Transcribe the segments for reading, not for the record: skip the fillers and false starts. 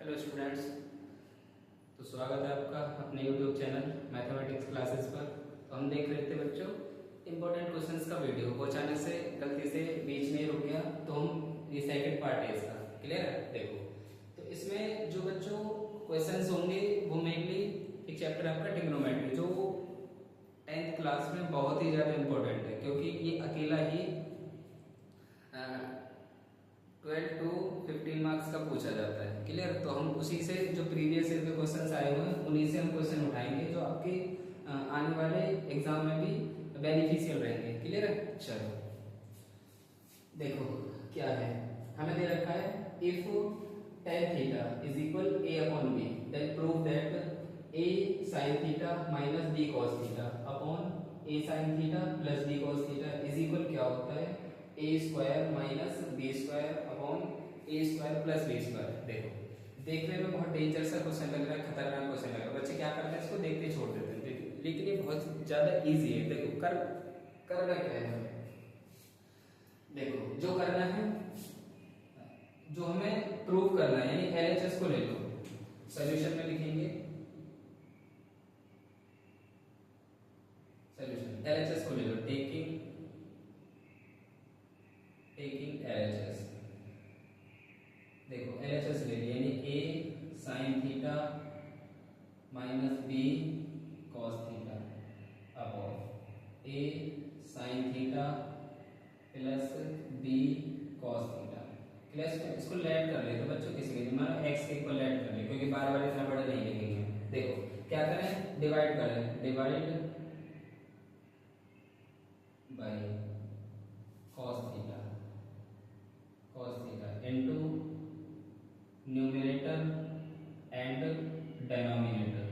Hello students. तो स्वागत है आपका अपने यूट्यूब चैनल मैथमेटिक्स क्लासेस पर। तो हम देख रहे थे बच्चों इंपॉर्टेंट क्वेश्चंस का वीडियो, वो अचानक से गलती से बीच में रुक गया, तो हम ये सेकंड पार्ट है इसका। क्लियर है? देखो, तो इसमें जो बच्चों क्वेश्चंस होंगे वो मेनली एक चैप्टर आपका ट्रिग्नोमेट्री, जो 10th क्लास में बहुत ही ज्यादा इंपॉर्टेंट है, क्योंकि ये अकेला ही 12 to 15 मार्क्स का पूछा जाता है। क्लियर? तो हम उसी से जो प्रीवियस ईयर के क्वेश्चंस आए हुए हैं उन्हीं से हम क्वेश्चन उठाएंगे, जो आपके आने वाले एग्जाम में भी बेनिफिशियल रहेंगे। क्लियर है? चलो देखो क्या है, हमें दे रखा है if tan theta is equal a upon b, then prove that a sin theta minus b cos theta upon a sin theta plus b cos theta is equal क्या होता है a square minus b square upon a square plus b square. देखो, देखने में बहुत danger सा question लग रहा है, खतरनाक क्वेश्चन लग रहा है। बच्चे क्या करते हैं, इसको देखते छोड़ देते हैं, लेकिन ये बहुत ज्यादा इजी है। देखो करना क्या है, देखो जो करना है, जो हमें प्रूव करना है, यानी एलएचएस को ले लो, सॉल्यूशन में लिखेंगे सॉल्यूशन एलएचएस को ले लो, टेकिंग एलएचएस। देखो एलएचएस ले लिया, यानी a sin theta minus b cos theta upon a sin theta plus b cos theta. Clear? इसको लेट कर ले तो बच्चों किसी के मानो x के इक्वल लेट कर ले, क्योंकि बार बार इतना बड़ा नहीं लिखेंगे। देखो क्या करें, डिवाइड करें, divide by cos theta into numerator and denominator.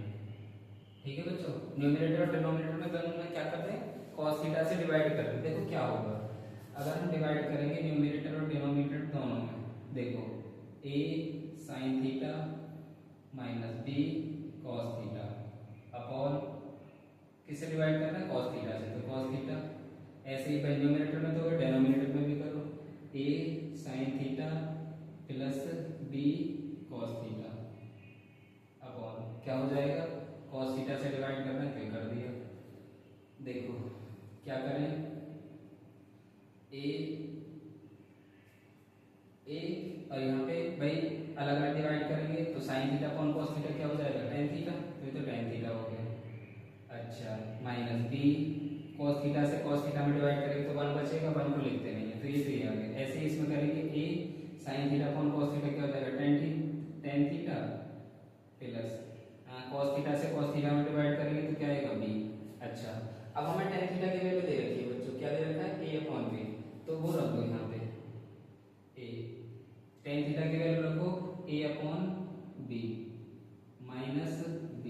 ठीक है बच्चों, न्यूमरेटर और डिनोमिनेटर में दोनों में क्या करते हैं, cos थीटा से डिवाइड करते हैं। देखो क्या होगा, अगर हम डिवाइड करेंगे न्यूमरेटर और डिनोमिनेटर दोनों में, देखो a sin theta minus b cos theta upon किससे डिवाइड करना है, cos थीटा से, तो cos थीटा। ऐसे ही भाई न्यूमरेटर में तो डिनोमिनेटर में भी करो, a sin theta plus b cos theta upon क्या हो जाएगा, cos थीटा से डिवाइड करना है, कर दिया। देखो क्या करें, a और यहाँ पे भाई अलग अलग डिवाइड करेंगे, तो sin theta upon cos theta क्या हो जाएगा, tan थीटा, तो tan थीटा हो गया। अच्छा, माइनस b cos थीटा से cos थीटा में डिवाइड करेंगे तो 1 बचेगा, 1 को लिखते नहीं है, तो ये सही आ गया। ऐसे ही इसमें करेंगे a sin theta upon cos theta क्या हो जाएगा, tan theta plus cos theta से cos थीटा में डिवाइड करेंगे तो क्या आएगा, b। अच्छा, अब हमें tan थीटा की वैल्यू दे रखी है बच्चों, क्या दे रखा है, a अपॉन b, तो वो रख दो यहाँ पे a, tan थीटा की वैल्यू रखो a upon b minus b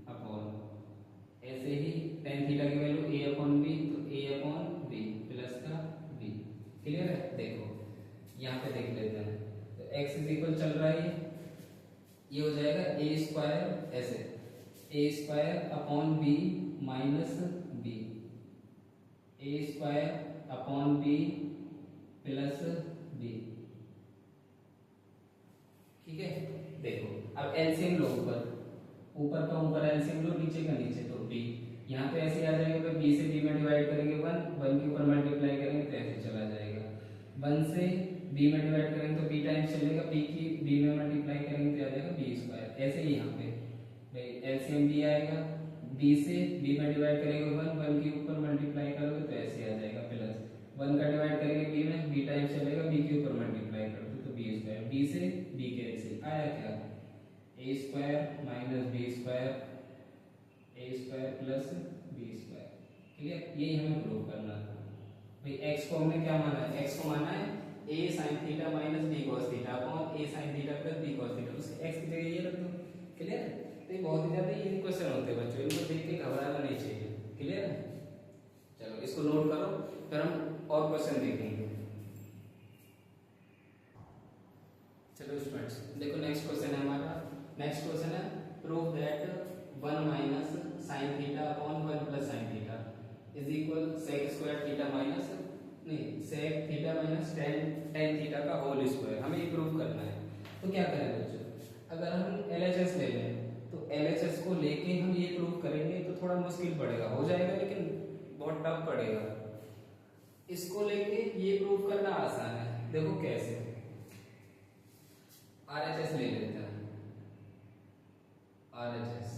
upon, ऐसे ही tan थीटा की वैल्यू a अपॉन b, तो a अपॉन b प्लस का b। क्लियर है? देखो यहाँ पे देख लेते हैं, तो x इज इक्वल चल रहा है, ये हो जाएगा a स्क्वायर, ऐसे a square upon b minus b, a square upon b plus b। ठीक है? देखो अब एलसीएम लो, ऊपर का ऊपर एलसीएम लो, नीचे का नीचे, तो b यहाँ पे ऐसे आ जाएगा, b से b में डिवाइड करेंगे 1 के ऊपर मल्टीप्लाई करेंगे तो ऐसे चला जाएगा, 1 से b में डिवाइड करेंगे तो b टाइम्स चलेगा, b की b में मल्टीप्लाई करेंगे तो आ जाएगा b स्क्वायर। ऐसे ही यहाँ पे एलसीएम b आएगा, b से b में डिवाइड करेंगे 1 के ऊपर मल्टीप्लाई करोगे तो ऐसे आ जाएगा, प्लस 1 का डिवाइड करेंगे b में, b टाइम्स चलेगा, b के ऊपर मल्टीप्लाई करोगे तो b स्क्वायर, b से b कैंसिल आया क्या, a square minus b square, a square plus b square. Clear? यही हमें प्रूव करना है भाई। x को हमने क्या माना है, x को माना है a sin theta minus b cos theta upon a sin theta plus b cos theta, उसके x की जगह ये रख दो। क्लियर? तो ये बहुत ही ज्यादा इजी क्वेश्चन होते हैं बच्चों, इनको देख के घबराना नहीं चाहिए। क्लियर? चलो इसको नोट करो, फिर हम और क्वेश्चन देखेंगे। चलो स्टूडेंट्स देखो, नेक्स्ट क्वेश्चन है हमारा, नेक्स्ट क्वेश्चन है prove that 1 minus sin theta upon 1 plus sin theta is equal sec square theta minus नहीं sec theta minus tan theta का होल स्क्वायर। हमें ये प्रूव करना है, तो क्या करें बच्चों, अगर हम LHS ले लें तो LHS को लेके हम ये प्रूव करेंगे तो थोड़ा मुश्किल पड़ेगा, हो जाएगा लेकिन बहुत टफ पड़ेगा। इसको लेके ये प्रूव करना आसान है, देखो कैसे। RHS ले लेते हैं, RHS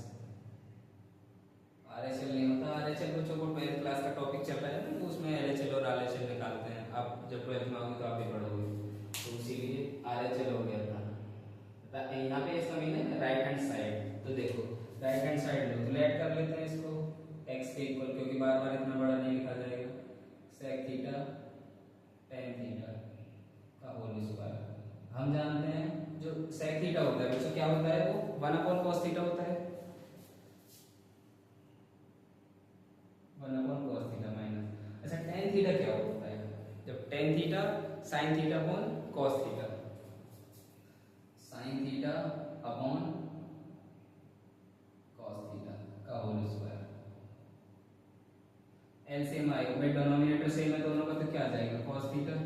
RHL नहीं होता, RHL बच्चों को 12th क्लास का टॉपिक चल रहा है ना, तो उसमें LHL और RHL निकालते हैं, आप जब 12th में आओगे तो आप भी पढ़ोगे, तो इसीलिए RHL हो गया था। यहाँ पे इसका मीन है राइट हैंड साइड, तो देखो राइट हैंड साइड लो तो लेट कर लेते हैं इसको x के इक्वल, क्योंकि बार बार इतना बड़ा नहीं लिखा जाएगा, sec थीटा tan थीटा का होल स्क्वायर। हम जानते हैं जो sec थीटा होता है बच्चों क्या होता है, वो 1/cos थीटा होता है, 1/cos थीटा माइनस। अच्छा tan थीटा क्या होता है, जब tan theta sin theta upon cos theta, sin theta upon cos theta का होल स्क्वायर। एलसीएम आएगा भाई, डिनोमिनेटर सेम है दोनों का, तो क्या आ जाएगा cos थीटा,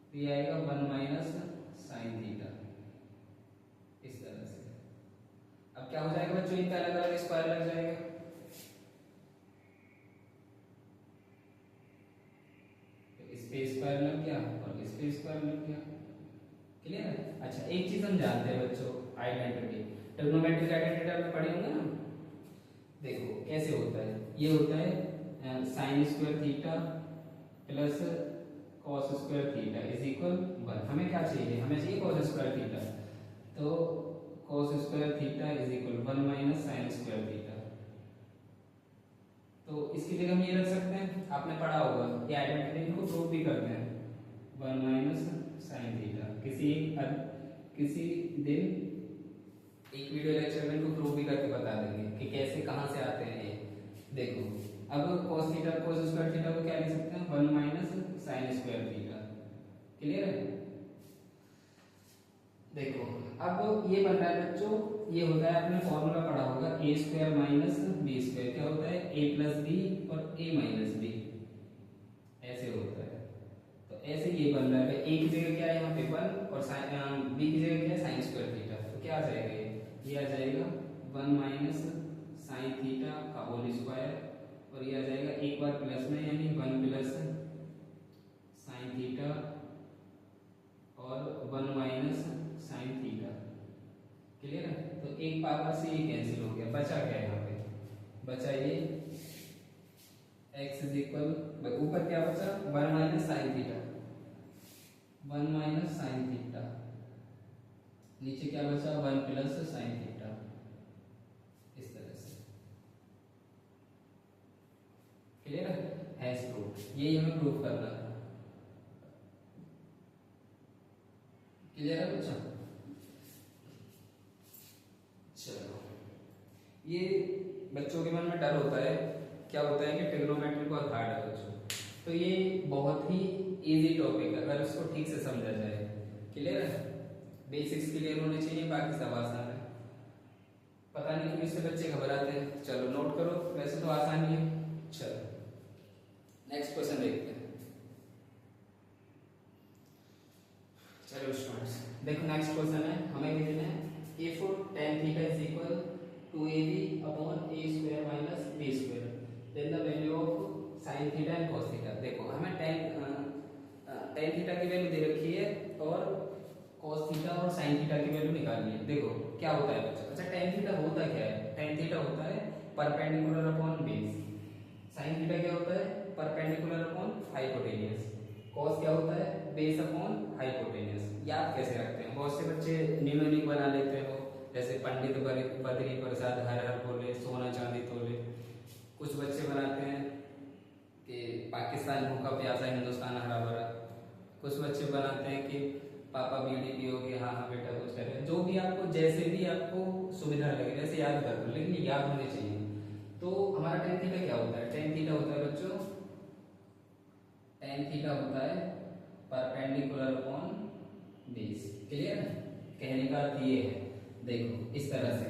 तो ये आएगा 1 माइनस sin थीटा, इस तरह से। अब क्या हो जाएगा बच्चों, इनका अलग अलग स्क्वायर लग जाएगा, तो इस पे स्क्वायर लग गया और इस पे स्क्वायर लग गया, क्लियर है। अच्छा एक चीज हम जानते हैं बच्चों, आइडेंटिटी, ट्रिग्नोमेट्रिक आइडेंटिटी आपने पढ़ी होंगे ना, देखो कैसे होता है, ये होता है sin square theta plus cos square theta is equal 1। हमें क्या चाहिए, हमें चाहिए cos स्क्वायर थीटा, तो cos square theta is equal 1 minus sin square theta. तो इसकी जगह हम ये रख सकते हैं, आपने पढ़ा होगा ये आइडेंटिटी को प्रूव भी करते हैं, 1 माइनस sin थीटा। किसी दिन एक वीडियो लेक्चर में इनको प्रूव भी करके बता देंगे कि कैसे कहाँ से आते हैं ये। देखो अब cos theta cos square theta को क्या लिख सकते हैं, 1 minus sin square theta, clear है। देखो अब ये बन रहा है बच्चों, ये होता है आपने फॉर्मूला पढ़ा होगा a square minus b square, क्या होता है a प्लस बी और a माइनस बी, ऐसे होता है। तो ऐसे ये बन रहा है, a की जगह क्या है यहाँ पे 1 और b की जगह क्या है sin स्क्वायर थीटा, तो क्या आ जाएगा ये आ जाएगा 1 माइनस sin थीटा का होल स्क्वायर, और ये आ जाएगा एक बार प्लस में यानी 1 प्लस sin थीटा और 1 माइनस sin थीटा, क्लियर है। तो एक पावर से ये कैंसिल हो गया, बचा क्या है यहाँ पे, बचा ये x इज इक्वल, ऊपर क्या बचा 1 minus sin theta, 1 minus sin theta, नीचे क्या बचा 1 प्लस sin थीटा, इस तरह से, क्लियर है। प्रूफ, ये हमें प्रूफ करना था, क्लियर है बच्चा। चलो ये बच्चों के मन में डर होता है, क्या होता है कि ट्रिग्नोमेट्री बहुत हार्ड है बच्चों, तो ये बहुत ही इजी टॉपिक है अगर इसको ठीक से समझा जाए, क्लियर है। बेसिक्स क्लियर होने चाहिए, बाकी सब आसान है। पता नहीं क्यों इससे बच्चे घबराते हैं, चलो नोट करो, वैसे तो आसान ही है। चलो नेक्स्ट क्वेश्चन देखते हैं। चलो स्टूडेंट्स देखो नेक्स्ट क्वेश्चन है, हमें गिवन है if tan theta is equal to ab upon a square minus b square, then the value of sin theta and cos theta। देखो हमें tan थीटा की वैल्यू दे रखी है और cos थीटा और sin थीटा की वैल्यू निकालनी है। देखो क्या होता है बच्चों, अच्छा tan थीटा होता क्या है, tan थीटा होता है perpendicular upon base, sin theta क्या होता है परपेंडिकुलर अपॉन हाइपोटेनियस, cos क्या होता है बेस अपॉन हाइपोटेनियस। याद कैसे रखते हैं, बहुत से बच्चे निम्नलिखित बना लेते हो, जैसे पंडित बद्री प्रसाद हर हर बोले सोना चांदी तोले। कुछ बच्चे बनाते हैं कि पाकिस्तान भूखा प्यासा हिंदुस्तान हरा भरा। कुछ बच्चे बनाते हैं कि पापा बीड़ी पियोगे, हाँ हाँ बेटा कुछ करें, जो भी आपको जैसे भी आपको सुविधा लगे वैसे याद कर लो, लेकिन याद होने चाहिए। तो हमारा tan थीटा क्या होता है, tan थीटा होता है बच्चों, tan थीटा होता है परपेंडिकुलर अपॉन बेस, क्लियर है। कहने का अर्थ ये है, देखो इस तरह से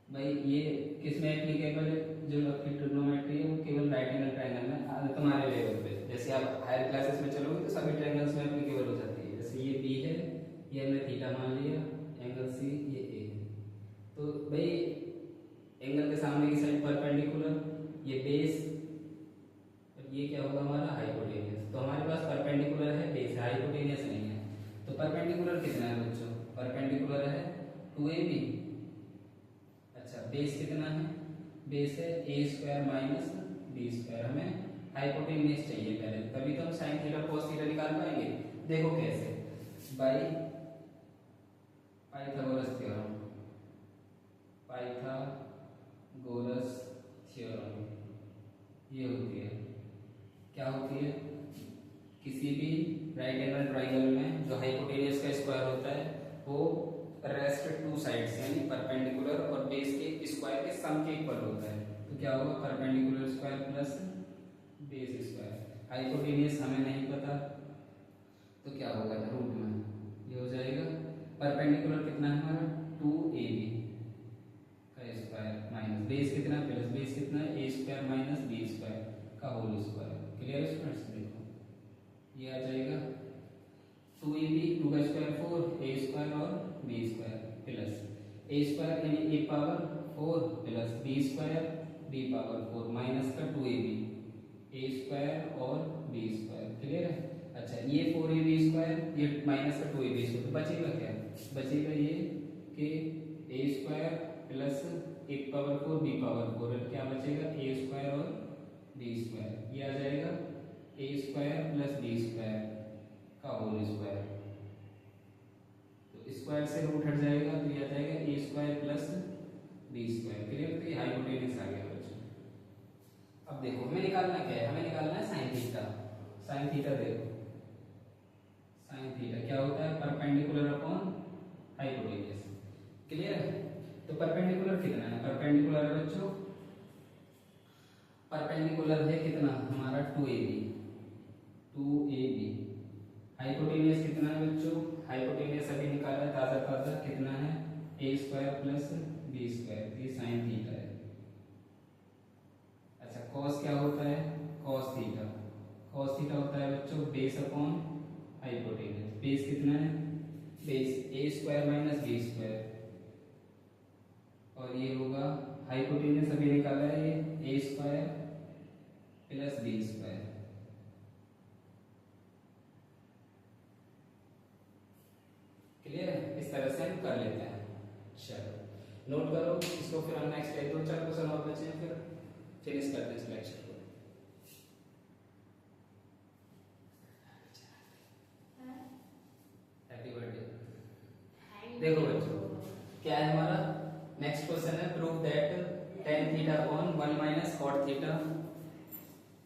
भाई ये किस में एप्लीकेबल है, जो आपकी ट्रिग्नोमेट्री है वो केवल राइट एंगल ट्रायंगल में तुम्हारे लेवल पे, जैसे आप हायर क्लासेस में चलोगे तो सभी ट्रायंगल्स में एप्लीकेबल हो जाती है। जैसे ये बी है, ये हमने थीटा मान परपेंडिकुलर कितना है बच्चों? परपेंडिकुलर है 2ab। अच्छा बेस कितना है? बेस है a square minus b square. हमें हाइपोटेन्यूज चाहिए पहले, तभी तो हम साइन थीटा कॉस थीटा निकाल पाएंगे। देखो कैसे, by Pythagoras theorem, Pythagoras theorem ये होती है, क्या होती है? किसी भी राइट एंगल ट्राइंगल में जो हाइपोटेन्यूज का स्क्वायर होता है वो रेस्ट टू साइड्स यानी परपेंडिकुलर और बेस के स्क्वायर के सम के इक्वल होता है। तो क्या होगा? Perpendicular square plus base square. Hypotenuse हमें नहीं पता तो क्या होगा? रूट में ये हो जाएगा। परपेंडिकुलर कितना है हमारा? 2ab का स्क्वायर माइनस बेस कितना प्लस बेस कितना है? a square minus b square का होल स्क्वायर। क्लियर है स्टूडेंट्स? देखो ये आ जाएगा 2ab, 2 का स्क्वायर 4, a स्क्वायर और b square plus a square यानी a power 4 plus b square b power 4 minus का 2ab, a स्क्वायर और b स्क्वायर। क्लियर है? अच्छा ये 4ab स्क्वायर ये माइनस का 2ab स्क्वायर, तो बचेगा क्या? बचेगा ये कि a square plus a power 4 b power 4, क्या बचेगा? a स्क्वायर और b स्क्वायर। ये आ जाएगा a square plus b square का होल स्क्वायर। तो स्क्वायर से रूट हट जाएगा तो ये आ जाएगा a square plus b square. Clear? तो ये हाइपोटेन्यूज आ गया बच्चों। अब देखो हमें निकालना क्या है? हमें निकालना है साइन थीटा। साइन थीटा देखो, साइन थीटा क्या होता है? Perpendicular upon hypotenuse. क्लियर है? तो परपेंडिकुलर कितना है? परपेंडिकुलर है बच्चों, परपेंडिकुलर है कितना हमारा? 2ab। 2ab। हाइपोटेन्यूज कितना है बच्चों? हाइपोटेन्यूज अभी निकाला है ताजा ताजा, कितना है? a square plus b square. ये साइन थीटा है। अच्छा कॉस क्या होता है? Cos theta. कॉस थीटा होता है बच्चों बेस अपॉन हाइपोटेन्यूज। बेस कितना है? Base a square minus b square और ये होगा हाइपोटेन्यूज अभी निकाला है ये a square plus b square. Clear है? इस तरह से हम कर लेते हैं। चलो नोट करो इसको, फिर हम नेक्स्ट एक 2-4 क्वेश्चन और बचे हैं, फिर फिनिश करते हैं इस लेक्चर को। Happy birthday. देखो बच्चों क्या है हमारा नेक्स्ट क्वेश्चन है, prove that tan theta upon 1 minus cot theta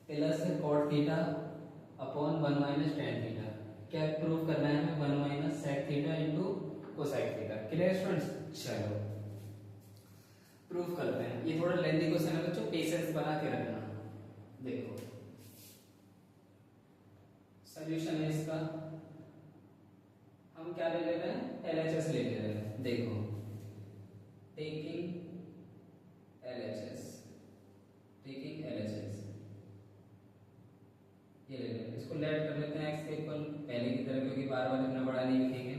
plus cot theta upon 1 minus tan theta. क्या प्रूव करना है हमें? 1 minus sec theta into cosec theta. Clear students? चलो प्रूव करते हैं। ये थोड़ा लेंथी क्वेश्चन है बच्चों, पेशेंस बना के रखना। देखो सॉल्यूशन है इसका, हम क्या ले रहे हैं? LHS ले रहे हैं। देखो टेकिंग LHS, टेकिंग LHS ये ले रहे हैं। इसको लेट कर लेते हैं x के इक्वल पहले की तरह, क्योंकि बार बार इतना बड़ा नहीं लिखेंगे।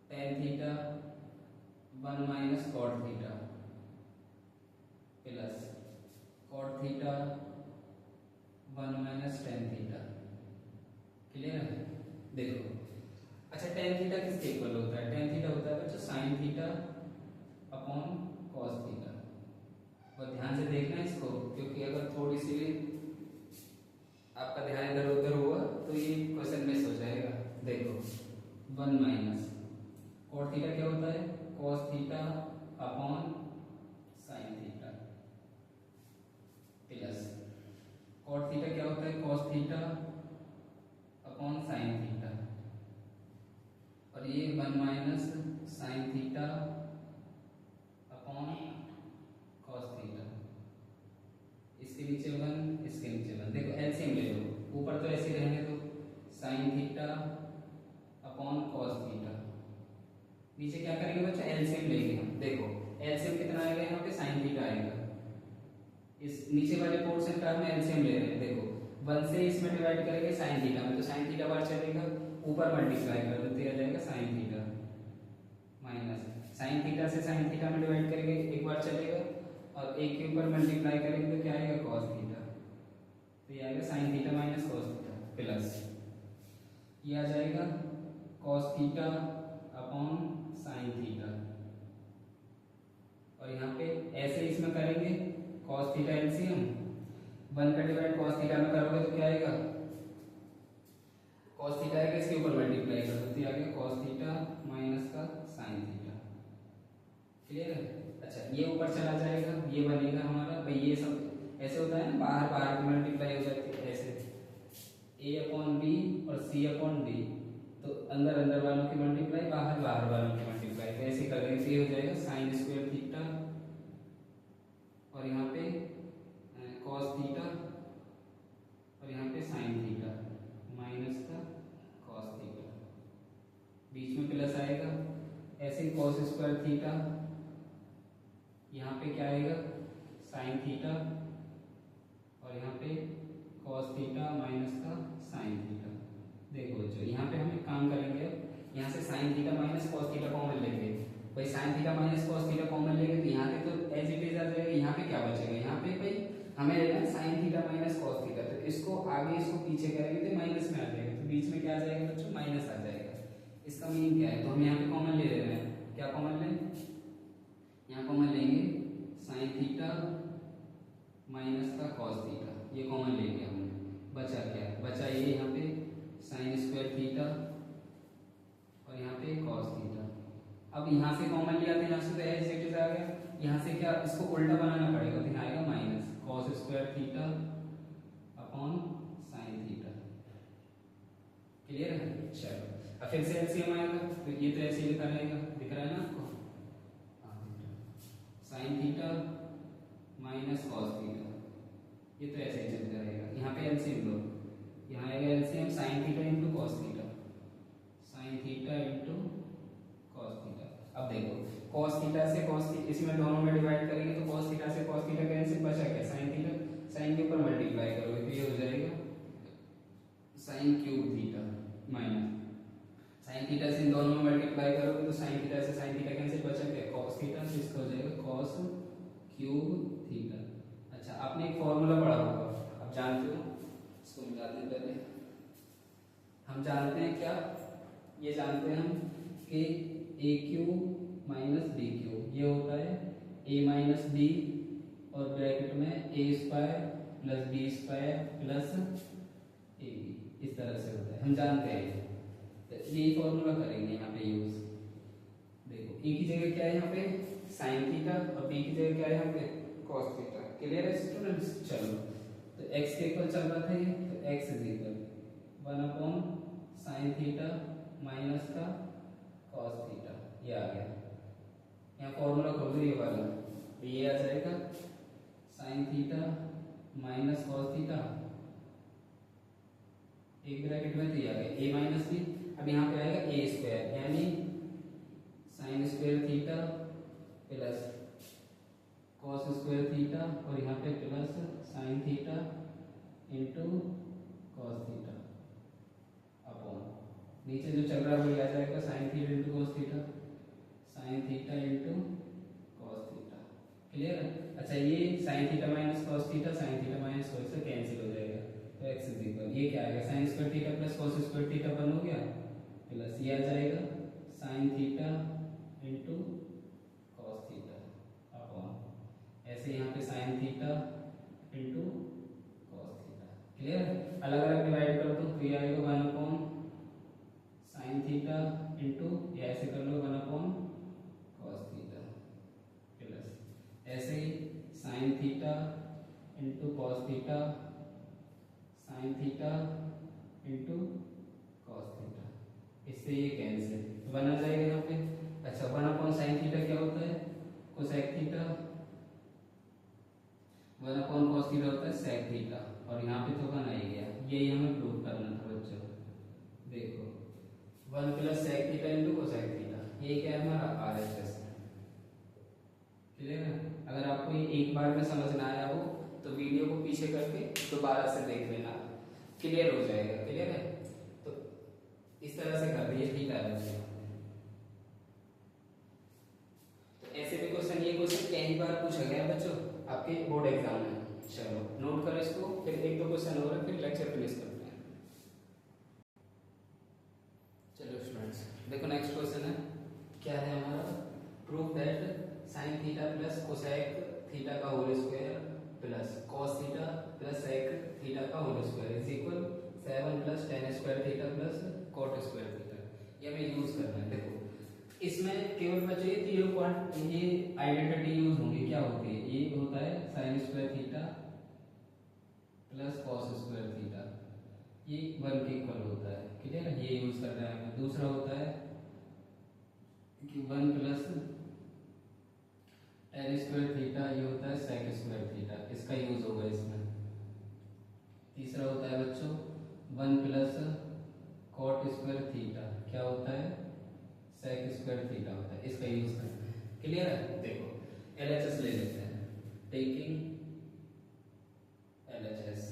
tan theta 1 minus cot theta plus cot theta 1 minus tan theta. Clear है? देखो अच्छा tan थीटा किसके इक्वल होता है? tan थीटा होता है बच्चों sin theta upon cos theta. और ध्यान से देखना इसको, क्योंकि अगर थोड़ी सी भी आपका ध्यान इधर उधर हुआ तो ये क्वेश्चन मिस हो जाएगा। देखो 1 माइनस cot थीटा क्या होता है? cos theta upon sin theta plus cot theta क्या होता है? cos theta upon sin theta और ये 1 minus sin theta upon cos theta. इसके नीचे 1 इसके नीचे 1। देखो एलसीएम ले लो, ऊपर तो ऐसे रहेंगे तो sin theta upon cos theta. नीचे क्या करेंगे बच्चा? एलसीएम लेंगे हम। देखो एलसीएम कितना आएगा यहाँ पे? sin थीटा आएगा। इस नीचे वाले पोर्शन का हम एलसीएम ले रहे हैं। देखो 1 से इसमें डिवाइड करेंगे sin थीटा में, तो sin थीटा बार चलेगा, ऊपर मल्टीप्लाई कर देते आ जाएगा sin theta minus sin theta से sin थीटा में डिवाइड करेंगे एक बार चलेगा, और एक के ऊपर मल्टीप्लाई करेंगे तो क्या आएगा? cos theta. तो ये आएगा sin theta minus cos theta plus ये आ जाएगा cos theta upon sine theta, और यहाँ पे ऐसे इसमें करेंगे कॉस थीटा एलसीएम, 1 का डिवाइड कॉस थीटा में करोगे तो क्या आएगा, कॉस थीटा आएगा इसके ऊपर मल्टीप्लाई कर दो तो आ गया कॉस थीटा माइनस का साइन थीटा। क्लियर है? अच्छा ये ऊपर चला जाएगा, ये बनेगा हमारा भाई, ये सब ऐसे होता है ना, बाहर बाहर की मल्टीप्लाई हो जाती है ऐसे, a अपॉन बी और c अपॉन डी, तो अंदर अंदर वालों की मल्टीप्लाई, बाहर बाहर वालों की मल्टीप्लाई, तो ऐसे कर देंगे तो ये हो जाएगा साइन स्क्वायर थीटा और यहाँ पे कॉस थीटा और यहाँ पे साइन थीटा माइनस का कॉस थीटा, बीच में प्लस आएगा, ऐसे ही कॉस स्क्वायर थीटा, यहाँ पे क्या आएगा साइन थीटा और यहाँ पे कॉस थीटा माइनस का साइन थीटा। देखो बच्चों यहाँ पे हम एक काम करेंगे, यहाँ से sine theta minus cos theta common लेंगे, भाई sine theta minus cos theta common लेंगे तो यहाँ पे तो एज इट इज आ जाएगा, यहाँ पे क्या बचेगा, यहाँ पे भाई हमें लेना है sine theta minus cos theta, तो इसको आगे इसको पीछे करेंगे तो माइनस में आ जाएगा, तो बीच में क्या आ जाएगा बच्चों, माइनस आ जाएगा। इसका मीनिंग क्या है, तो हम यहाँ पे कॉमन ले रहे हैं, क्या कॉमन लें, यहाँ कॉमन लेंगे साइन थीटा माइनस का कॉस थीटा, ये कॉमन लेंगे हमने, बचा क्या, बचा ये यहाँ पे साइन स्क्वायर थीटा और यहाँ पे कॉस थीटा। अब यहाँ से कॉमन लिया तो यहाँ से तो एज इट इज आ गया, यहाँ से क्या इसको उल्टा बनाना पड़ेगा, तो यहाँ आएगा minus cos square theta upon sine theta. Clear है? चलो अब फिर से एलसीएम आएगा, तो ये तो ऐसे ही लिखा रहेगा, दिख रहा है ना आपको, sine theta minus cos theta, ये तो ऐसे ही चलता रहेगा। यहाँ पे एलसीएम लो, यहाँ आएगा LCM sign theta into cos theta, sine theta into cos theta. अब देखो कॉस थीटा से कॉस थीटा, इसमें दोनों में डिवाइड करेंगे तो कॉस थीटा से कॉस थीटा कैंसिल, बचा क्या साइन थीटा, साइन के ऊपर मल्टीप्लाई करोगे तो ये हो जाएगा sine cube theta minus sine theta से इन दोनों में मल्टीप्लाई करोगे तो साइन थीटा से साइन थीटा कैंसिल, बचा क्या कॉस थीटा, तो इसका हो जाएगा कॉस क्यूब थीटा। अच्छा आपने एक फॉर्मूला पढ़ा होगा, आप जानते हो, इसको मिलाते हैं पहले, हम जानते हैं क्या, ये जानते हैं हम कि A cube minus B cube ये होता है ए माइनस बी और ब्रैकेट में A square plus B square plus A B, इस तरह से होता है, हम जानते हैं, तो ये फॉर्मूला करेंगे यहाँ पे यूज। देखो ए की जगह क्या है यहाँ पे साइन थीटा और बी की जगह क्या है यहाँ पे कॉस थीटा। क्लियर है स्टूडेंट्स? चलो तो x के इक्वल चल रहा था ये, तो x is equal 1 upon sine theta minus का कॉस थीटा, ये आ गया। यहाँ फॉर्मूला खोल दो ये वाला, तो ये आ जाएगा sine theta minus cos theta, एक ब्रैकेट में तो ये आ गया ए माइनस बी, अब यहाँ पे आएगा ए स्क्वायर यानी sign square theta plus cos square theta और यहाँ पे plus sign theta into cos theta upon नीचे जो चल रहा है वही आ जाएगा sign theta into cos theta, sine theta into cos theta. Clear है? अच्छा ये sine theta minus cos theta, sine theta minus cos से कैंसिल हो जाएगा, तो एक्स इज इक्वल ये क्या आएगा sign square theta plus cos square theta बन हो गया, प्लस ये आ जाएगा sign theta into cos theta upon ऐसे यहाँ पे sign theta into cos theta. Clear? अलग अलग डिवाइड कर दो तो ये आएगा 1 अपॉन साइन थीटा इंटू या ऐसे कर लो 1 अपॉन कॉस थीटा प्लस ऐसे ही sine theta into cos theta, sine theta into cos theta, इससे ये कैंसिल बना जाएगा यहाँ पे। अच्छा 1 अपॉन साइन थीटा क्या होता है cosec theta, 1 upon cos theta होता है सेक थीटा, और यहाँ पे तो बना ही गया, यही हमें प्रूव करना था बच्चों। देखो 1 plus sec theta into cosec theta, ये क्या है हमारा RHS। क्लियर है? अगर आपको ये एक बार में समझ ना आया हो तो वीडियो को पीछे करके दोबारा से देख लेना, क्लियर हो जाएगा। क्लियर है? तो इस तरह से कर दिए, ठीक है बच्चों। तो ऐसे भी क्वेश्चन, ये क्वेश्चन कई बार पूछा गया बच्चों आपके बोर्ड एग्जाम में। चलो नोट करो इसको, फिर एक दो क्वेश्चन और फिर लेक्चर फिनिश करते हैं। चलो स्टूडेंट देखो नेक्स्ट क्वेश्चन है, क्या है हमारा, prove that sine theta plus cosec theta का whole square plus cos theta plus sec theta का whole square is equal 7 plus ten square theta plus cot square theta. ये हमें यूज करना है। देखो इसमें केवल बचे ये आइडेंटिटी यूज होंगी, क्या होती है, ये होता है sign square theta plus cos square theta, ये 1 के इक्वल होता है, क्लियर है, ये यूज करना है हमें। दूसरा होता है कि 1 प्लस टेन स्क्वायर थीटा, ये होता है सेक स्क्वायर थीटा, इसका यूज होगा इसमें। तीसरा होता है बच्चों 1 प्लस कॉट स्क्वायर थीटा, क्या होता है, सेक स्क्वायर थीटा होता है, इसका यूज करना है, क्लियर है। देखो LHS ले लेते हैं, टेकिंग LHS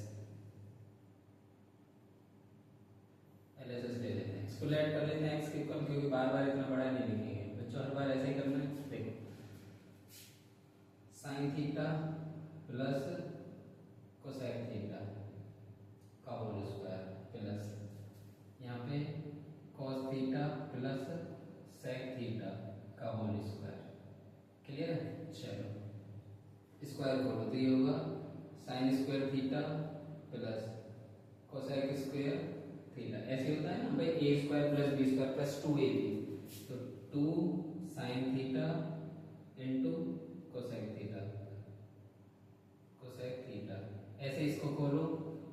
ले लेते हैं, इसको लेट कर लेते हैं x के इक्वल, क्योंकि बार बार इतना बड़ा नहीं लिखेंगे बच्चों, हर बार ऐसे ही करना है। देखो sine theta plus cosec theta का होल स्क्वायर प्लस यहाँ पे cos theta plus sec theta का होल स्क्वायर, क्लियर है। चलो स्क्वायर करो तो ये होगा sine square theta plus cosec square theta, ऐसे होता है ना भाई, A square plus B square plus 2ab, तो 2 sine theta into cosec theta, ऐसे इसको खोलो,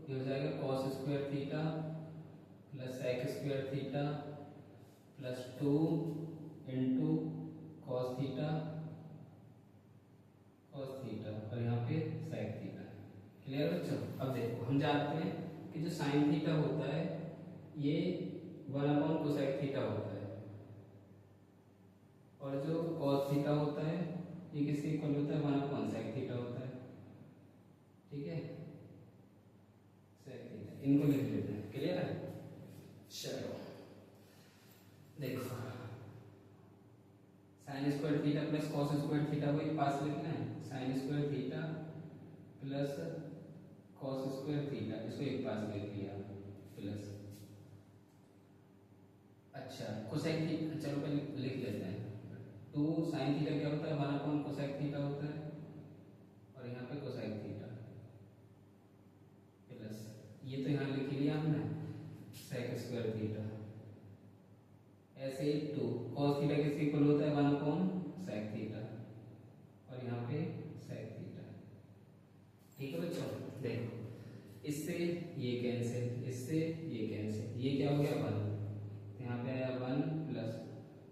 ये हो जाएगा cos square theta plus sec square theta plus 2 into cos theta और यहाँ पे सेक थीटा, क्लियर बच्चों। अब देखो हम जानते हैं कि जो साइन थीटा होता है ये 1 कोसेक थीटा होता है, और जो कॉस थीटा होता है ये किसके इक्वल होता है, 1 सेक थीटा होता है, ठीक है, सेक थीटा, इनको लिख लेते हैं, क्लियर है। चलो देखो sign square theta plus cos square theta को एक पास लिखना है, sign square theta plus cos square theta, इसको एक पास लिख लिया प्लस, अच्छा कोसेक थीटा, चलो पहले लिख लेते हैं, 2 साइन थीटा क्या होता है, 1 कोसेक थीटा होता है, और यहाँ पे कोसेक थीटा प्लस, ये तो यहाँ लिख लिया हमने सेक स्क्वायर थीटा, ऐसे ही 2 कॉस थीटा किसके इक्वल होता है, 1 सेक थीटा, और यहाँ पे सेक थीटा, ठीक है बच्चों। देखो इससे ये कैंसिल, इससे ये कैंसिल, ये क्या हो गया 1, यहाँ पे आया 1 प्लस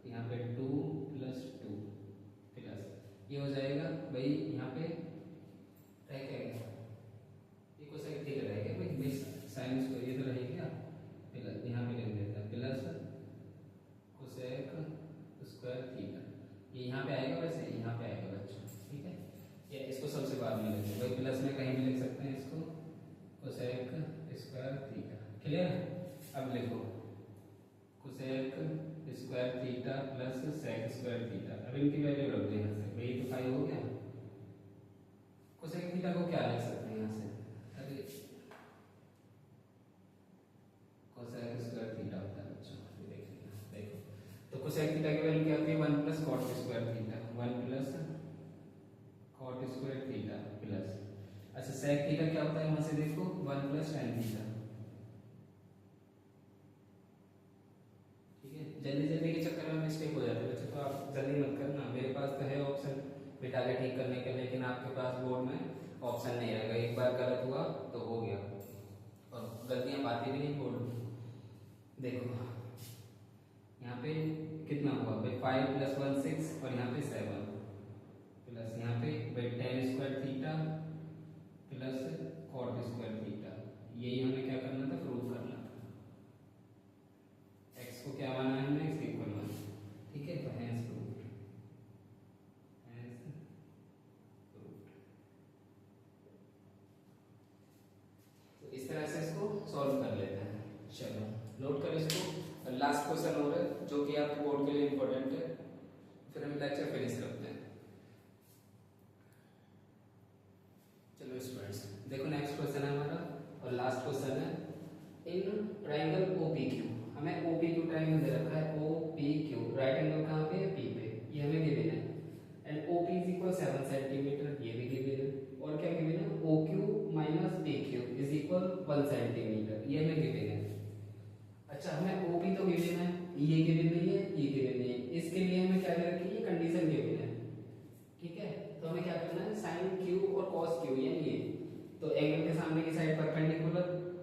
यहाँ पे 2 प्लस 2 प्लस, ये हो जाएगा भाई, यहाँ पे रह क्या गया, ये कोसेक थीटा रह गया भाई, साइन स्क्वायर ये तो रह गया प्लस, यहाँ पे लिख देते हैं प्लस कोसेक स्क्वायर थीटा, ये यहाँ पे आएगा, वैसे यहाँ पे आएगा बच्चों, ठीक है, या इसको सबसे बाद में लिखते हैं भाई, प्लस में कहीं भी लिख सकते हैं इसको, कोसेक स्क्वायर थीटा, क्लियर है। अब लिखो cosec square theta plus sec square theta, अब इनकी वैल्यू रख दो यहाँ से, वही तो 5 हो गया। कोसेक थीटा को क्या लिख सकते हैं यहाँ से, अरे कोसेक स्क्वायर थीटा होता है बच्चों, देखो तो कोसेक थीटा की वैल्यू क्या होती है, 1 plus cot square theta, 1 plus cot square theta plus, अच्छा सेक थीटा क्या होता है, यहाँ से देखो 1 प्लस टेन थीटा, ठीक है। जल्दी जल्दी के चक्कर में मिस्टेक हो जाती है बच्चों, तो आप जल्दी मत करना, मेरे पास तो है ऑप्शन बिठा के ठीक करने के, लेकिन आपके पास बोर्ड में ऑप्शन नहीं रहेगा, एक बार गलत हुआ तो हो गया, और गलतियां पाती भी नहीं बोर्ड में। देखो यहाँ पे कितना हुआ भाई, 5 प्लस 1 6, और यहाँ पे 7 प्लस यहाँ पे भाई tan square theta plus cot square theta, यही हमें क्या करना था, प्रूव करना था, x को क्या माना है हमने, x इक्वल माना, ठीक है, तो हेंस प्रूव्ड, हेंस प्रूव्ड। तो इस तरह से इसको सॉल्व कर लेते हैं। चलो नोट करो इसको, लास्ट क्वेश्चन हो रहा है जो कि आपके बोर्ड के लिए इंपॉर्टेंट है, फिर हम लेक्चर फिनिश करते हैं। चलो स्टूडेंट्स देखो नेक्स्ट क्वेश्चन है हमारा और लास्ट क्वेश्चन है, इन ट्रायंगल OPQ, हमें OPQ ट्रायंगल दे रखा है, O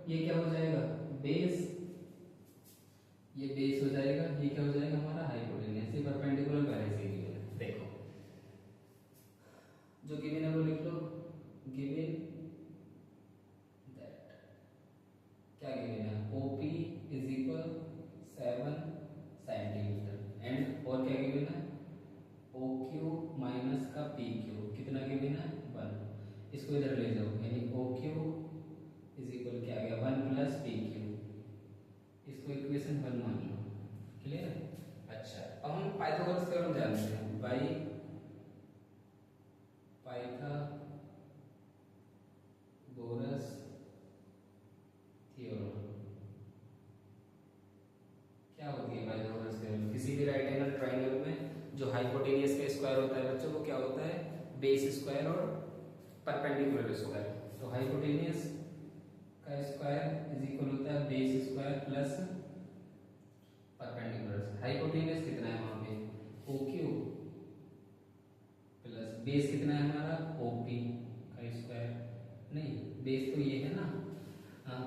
ये क्या हो जाएगा बेस, ये बेस हो जाएगा, ये क्या हो जाएगा हमारा हाइपोटेन्यूज। ये परपेंडिकुलर पहले से गिवन है। देखो जो गिवन है वो लिख लो, गिवन दैट क्या गिवन है, OP is equal 7 centimetre and और क्या गिवन है OQ माइनस का PQ कितना गिवन है 1। इसको इधर ले जाओ, यानी OQ इज इक्वल क्या आ गया 1 प्लस PQ। इसको इक्वेशन 1 मान लो। क्लियर है? अच्छा अब हम पाइथागोरस थ्योरम जानते हैं। बाई पाइथागोरस थ्योरम क्या होती है पाइथागोरस थ्योरम? किसी भी राइट एंगल ट्रायंगल में जो हाइपोटेनियस का स्क्वायर होता है बच्चों, वो क्या होता है बेस स्क्वायर और परपेंडिकुलर स्क्वायर। तो हाइपोटेनियस का स्क्वायर इज इक्वल होता है base square plus perpendicular. Hypotenuse कितना है वहां पे OQ प्लस बेस कितना है हमारा OP का स्क्वायर, नहीं बेस तो ये है ना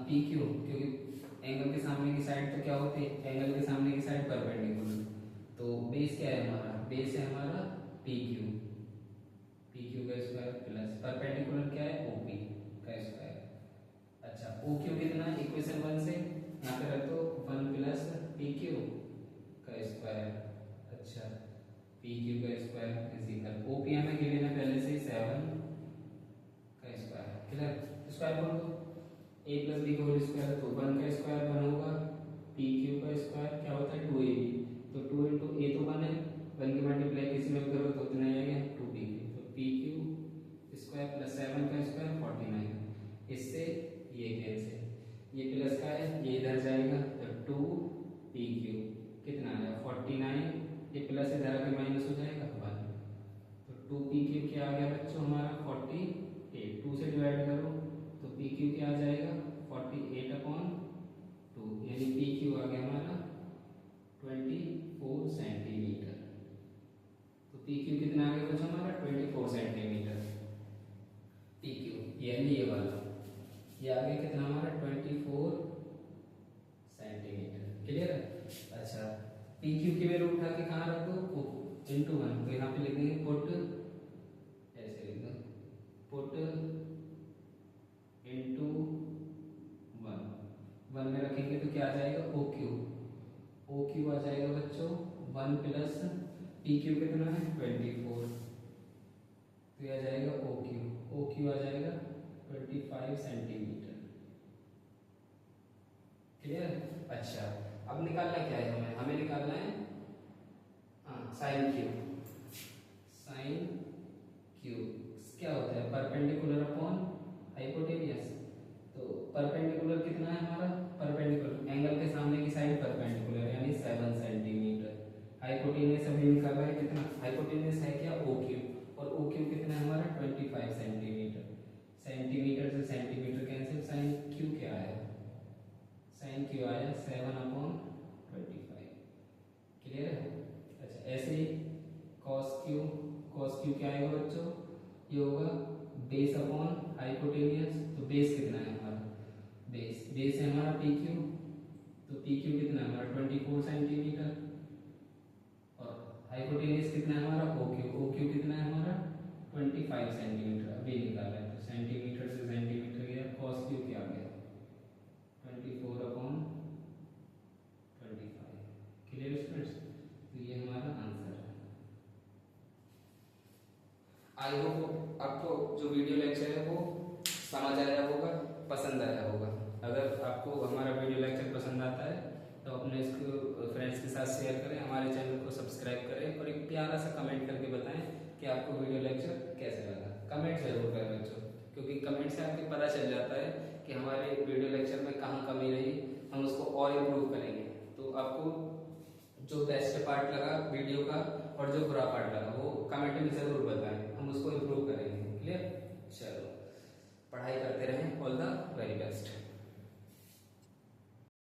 PQ, क्योंकि एंगल के सामने की साइड तो क्या होती है, एंगल के सामने की साइड परपेंडिकुलर। तो बेस क्या है हमारा, बेस है हमारा PQ का स्क्वायर प्लस परपेंडिकुलर क्या है OP का स्क्वायर। अच्छा OQ कितना है इक्वेशन 1 से यहाँ पे रख दो 1 प्लस PQ का स्क्वायर। अच्छा PQ का स्क्वायर इज इक्वल OP हमें गिवन है पहले से 7 का स्क्वायर। क्लियर? स्क्वायर बोल दो a प्लस b का होल स्क्वायर, तो 1 का स्क्वायर 1 होगा, PQ का स्क्वायर क्या होता है 2ab, तो 2 इंटू a तो 1 है, 1 की मल्टीप्लाई किसी में करो तो उतना ही आ गया 2pq। तो PQ स्क्वायर प्लस 7 का स्क्वायर 49। इससे ये कैंसिल, ये प्लस का है ये इधर जाएगा तो 2pq कितना आया 49, ये प्लस इधर आके माइनस हो जाएगा 1। तो 2pq क्या आ गया बच्चों हमारा 48, 2 से डिवाइड करो तो PQ क्या आ जाएगा 48/2, यानी PQ आ गया हमारा 24 सेंटीमीटर। तो PQ कितना आ गया बच्चों हमारा 24 सेंटीमीटर PQ, यानी ये वाला ये आ गया कितना हमारा 24 सेंटीमीटर। क्लियर है? अच्छा PQ की वैल्यू उठा के कहाँ रख दो इंटू 1, तो यहाँ पे लिख देंगे पुट, ऐसे लिख दो पुट इंटू 1 में रखेंगे तो क्या आ जाएगा OQ आ जाएगा बच्चों 1 प्लस PQ कितना है 24, तो ये आ जाएगा OQ आ जाएगा 25 सेंटीमीटर। क्लियर? अच्छा अब निकालना क्या है हमें निकालना है साइन Q क्या होता है परपेंडिकुलर अपॉन हाइपोटेनियस। तो परपेंडिकुलर कितना है हमारा, परपेंडिकुलर एंगल के सामने की साइड परपेंडिकुलर यानी 7 सेंटीमीटर। हाइपोटेनियस अभी निकाला है कितना, हाइपोटेनियस है क्या OQ, और OQ कितना है हमारा 25 सेंटीमीटर। सेंटीमीटर से सेंटीमीटर कैंसिल, साइन Q क्या आया, साइन Q आया 7/25। क्लियर है? अच्छा ऐसे ही cos Q क्या आएगा बच्चों, ये होगा बेस अपॉन हाइपोटेनियस। तो बेस कितना है हमारा, बेस है हमारा PQ, तो PQ कितना है हमारा 24 सेंटीमीटर, और हाइपोटेनियस कितना है हमारा OQ कितना है हमारा 25 सेंटीमीटर। अभी निकाला है तो सेंटीमीटर से सेंटीमीटर गया, cos Q क्या आ गया 24/25। Clear students? तो ये हमारा आंसर है। आई होप आपको जो वीडियो लेक्चर है वो समझ आया होगा, पसंद आया होगा। अगर आपको हमारा वीडियो लेक्चर पसंद आता है तो अपने इसको फ्रेंड्स के साथ शेयर करें, हमारे चैनल को सब्सक्राइब करें और एक प्यारा सा कमेंट करके बताएं कि आपको वीडियो लेक्चर कैसे लगा। कमेंट जरूर करें बच्चों, क्योंकि कमेंट से आपको पता चल जाता है कि हमारे वीडियो लेक्चर में कहाँ कमी रही, हम उसको और इम्प्रूव करेंगे। तो आपको जो बेस्ट पार्ट लगा वीडियो का और जो बुरा पार्ट लगा वो कमेंट में ज़रूर बताएं।